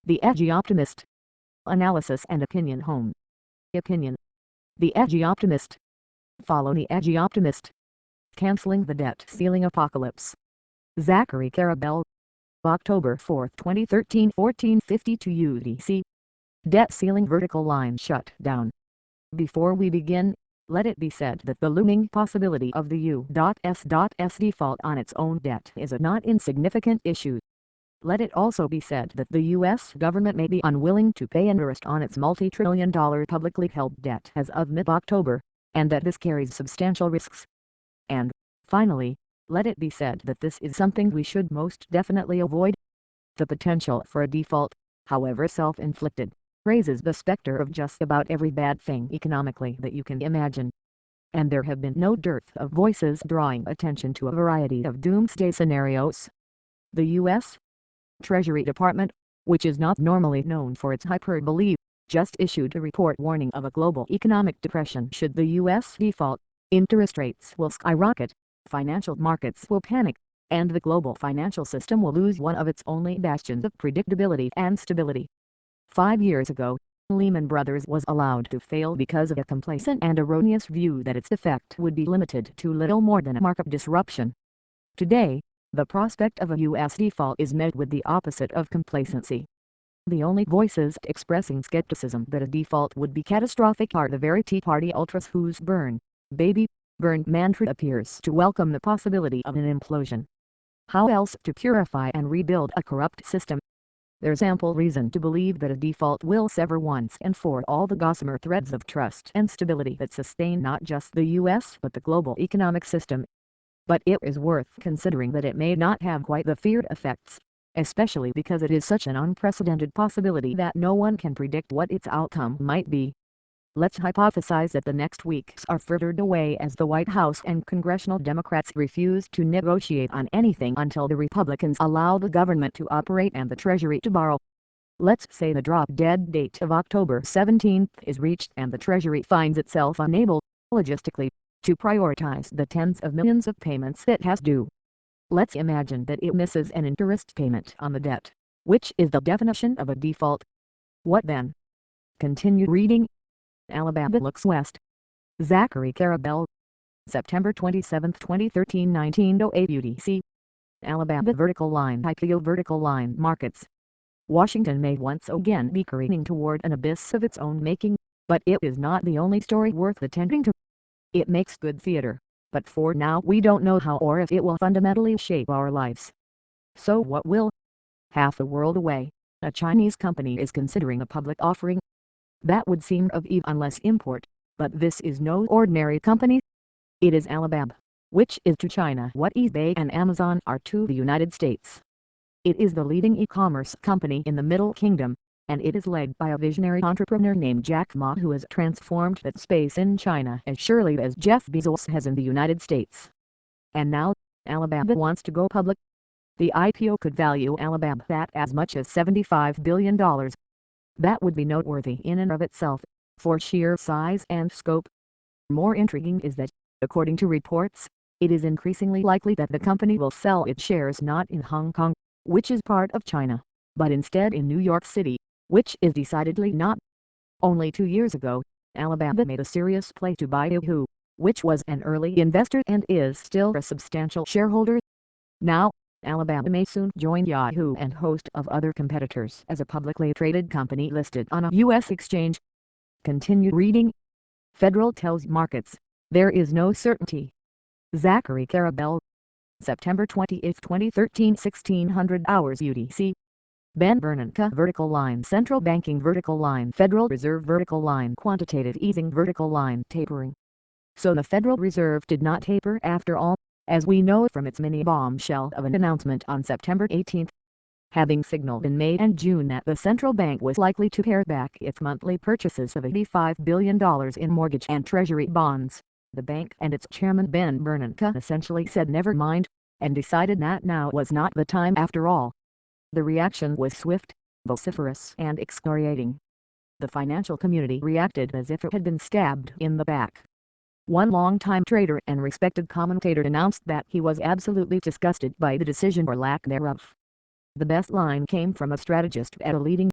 The Edgy Optimist. Analysis and Opinion Home. Opinion. The Edgy Optimist. Follow the Edgy Optimist. Canceling the Debt Ceiling Apocalypse. Zachary Karabell. October 4, 2013, 14:52 UTC. Debt ceiling vertical line shut down. Before we begin, let it be said that the looming possibility of the U.S. default on its own debt is a not insignificant issue. Let it also be said that the U.S. government may be unwilling to pay interest on its multi-trillion-dollar publicly held debt as of mid-October, and that this carries substantial risks. And, finally, let it be said that this is something we should most definitely avoid. The potential for a default, however self-inflicted, raises the specter of just about every bad thing economically that you can imagine. And there have been no dearth of voices drawing attention to a variety of doomsday scenarios. The U.S. Treasury Department, which is not normally known for its hyperbole, just issued a report warning of a global economic depression should the U.S. default. Interest rates will skyrocket, financial markets will panic, and the global financial system will lose one of its only bastions of predictability and stability. 5 years ago, Lehman Brothers was allowed to fail because of a complacent and erroneous view that its effect would be limited to little more than a market disruption. Today, the prospect of a U.S. default is met with the opposite of complacency. The only voices expressing skepticism that a default would be catastrophic are the very Tea Party ultras whose burn, baby, burn mantra appears to welcome the possibility of an implosion. How else to purify and rebuild a corrupt system? There's ample reason to believe that a default will sever once and for all the gossamer threads of trust and stability that sustain not just the U.S. but the global economic system. But it is worth considering that it may not have quite the feared effects, especially because it is such an unprecedented possibility that no one can predict what its outcome might be. Let's hypothesize that the next weeks are furthered away as the White House and congressional Democrats refuse to negotiate on anything until the Republicans allow the government to operate and the Treasury to borrow. Let's say the drop-dead date of October 17 is reached and the Treasury finds itself unable, logistically, to prioritize the tens of millions of payments it has due. Let's imagine that it misses an interest payment on the debt, which is the definition of a default. What then? Continue reading. Alabama looks west. Zachary Karabell. September 27, 2013, 19:08 UTC. Alabama vertical line IPO vertical line markets. Washington may once again be careening toward an abyss of its own making, but it is not the only story worth attending to. It makes good theater, but for now we don't know how or if it will fundamentally shape our lives. So what will? Half the world away, a Chinese company is considering a public offering. That would seem of even less import, but this is no ordinary company. It is Alibaba, which is to China what eBay and Amazon are to the United States. It is the leading e-commerce company in the Middle Kingdom, and it is led by a visionary entrepreneur named Jack Ma who has transformed that space in China as surely as Jeff Bezos has in the United States. And now, Alibaba wants to go public. The IPO could value Alibaba at as much as $75 billion. That would be noteworthy in and of itself, for sheer size and scope. More intriguing is that, according to reports, it is increasingly likely that the company will sell its shares not in Hong Kong, which is part of China, but instead in New York City, which is decidedly not. Only 2 years ago, Alibaba made a serious play to buy Yahoo, which was an early investor and is still a substantial shareholder. Now, Alibaba may soon join Yahoo and a host of other competitors as a publicly traded company listed on a U.S. exchange. Continue reading. Federal tells markets, there is no certainty. Zachary Karabell. September 28, 2013, 1600 hours UTC. Ben Bernanke vertical line central banking vertical line Federal Reserve vertical line quantitative easing vertical line tapering. So the Federal Reserve did not taper after all, as we know from its mini bombshell of an announcement on September 18. Having signaled in May and June that the central bank was likely to pare back its monthly purchases of $85 billion in mortgage and treasury bonds, the bank and its chairman Ben Bernanke essentially said never mind, and decided that now was not the time after all. The reaction was swift, vociferous and excoriating. The financial community reacted as if it had been stabbed in the back. One longtime trader and respected commentator announced that he was absolutely disgusted by the decision or lack thereof. The best line came from a strategist at a leading